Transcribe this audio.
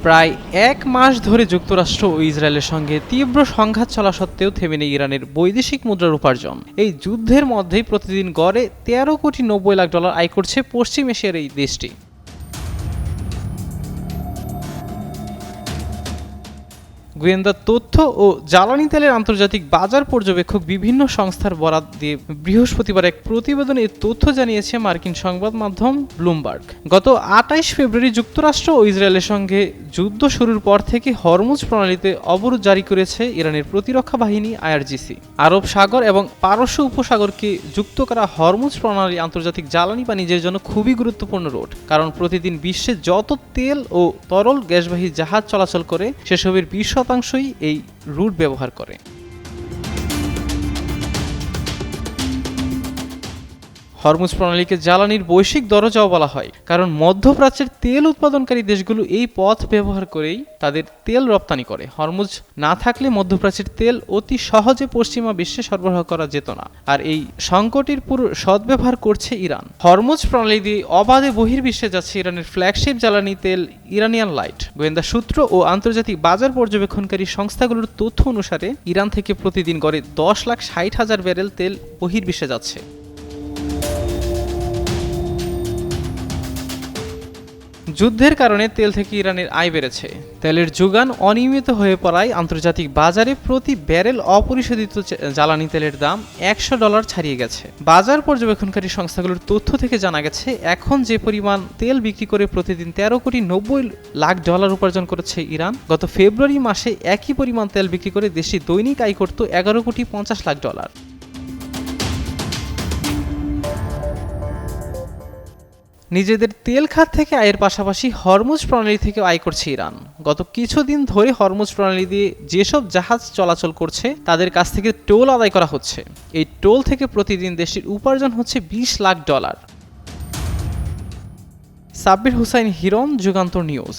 প্রায় ১ মাস ধরে যুক্তরাষ্ট্র ও ইসরায়েলের সঙ্গে তীব্র সংঘাত চলা সত্ত্বেও থেমে নেই ইরানের বৈদেশিক মুদ্রার উপার্জন। এই যুদ্ধের মধ্যেই প্রতিদিন গড়ে ১৩,৯০,০০,০০০ আয় করছে পশ্চিম এশিয়ার এই দেশটি। গোয়েন্দা তথ্য ও জ্বালানি তেলের আন্তর্জাতিক বাজার পর্যবেক্ষক বিভিন্ন সংস্থার বরাত দিয়ে বৃহস্পতিবার এক প্রতিবেদনে এই তথ্য জানিয়েছে মার্কিন সংবাদ মাধ্যম ব্লুমবার্গ। গত ২৮ ফেব্রুয়ারি যুক্তরাষ্ট্র ও ইসরায়েলের সঙ্গে যুদ্ধ শুরুর পর থেকে হরমুজ প্রণালীতে অবরোধ জারি করেছে ইরানের প্রতিরক্ষা বাহিনী আইআরজিসি। আরব সাগর এবং পারস্য উপসাগরকে যুক্ত করা হরমুজ প্রণালী আন্তর্জাতিক জ্বালানি বাণিজ্যের জন্য খুবই গুরুত্বপূর্ণ রুট, কারণ প্রতিদিন বিশ্বে যত তেল ও তরল গ্যাসবাহী জাহাজ চলাচল করে সেসবের ২০% এই রুট ব্যবহার করে। হরমুজ প্রণালীকে জ্বালানির বৈশ্বিক দরজাও বলা হয়, কারণ মধ্যপ্রাচ্যের তেল উৎপাদনকারী দেশগুলো এই পথ ব্যবহার করেই তাদের তেল রপ্তানি করে। হরমুজ না থাকলে মধ্যপ্রাচ্যের তেল অতি সহজে পশ্চিমা বিশ্বে সরবরাহ করা যেত না, আর এই সংকটের পুরো সদ্ব্যবহার করছে ইরান। হরমুজ প্রণালী দিয়ে অবাধে বহির্বিশ্বে যাচ্ছে ইরানের ফ্ল্যাগশিপ জ্বালানি তেল ইরানিয়ান লাইট। গোয়েন্দা সূত্র ও আন্তর্জাতিক বাজার পর্যবেক্ষণকারী সংস্থাগুলোর তথ্য অনুসারে ইরান থেকে প্রতিদিন গড়ে ১০,৬০,০০০ ব্যারেল তেল বহির্বিশ্বে যাচ্ছে। যুদ্ধের কারণে তেল থেকে ইরানের আয় বেড়েছে। তেলের যোগান অনিয়মিত হয়ে পড়ায় আন্তর্জাতিক বাজারে প্রতি ব্যারেল অপরিশোধিত জ্বালানি তেলের দাম $১০০ ছাড়িয়ে গেছে। বাজার পর্যবেক্ষণকারী সংস্থাগুলোর তথ্য থেকে জানা গেছে, এখন যে পরিমাণ তেল বিক্রি করে প্রতিদিন $১৩,৯০,০০,০০০ উপার্জন করেছে ইরান, গত ফেব্রুয়ারি মাসে একই পরিমাণ তেল বিক্রি করে দেশটি দৈনিক আয় করত $১১,৫০,০০,০০০। নিজেদের তেল খাত থেকে আয়ের পাশাপাশি হরমুজ প্রণালী থেকে আয় করছে ইরান। গত কিছুদিন ধরে হরমুজ প্রণালী দিয়ে যেসব জাহাজ চলাচল করছে তাদের কাছ থেকে টোল আদায় করা হচ্ছে। এই টোল থেকে প্রতিদিন দেশটির উপার্জন হচ্ছে $২০ লাখ। সাব্বির হুসাইন হিরণ, যুগান্তর নিউজ।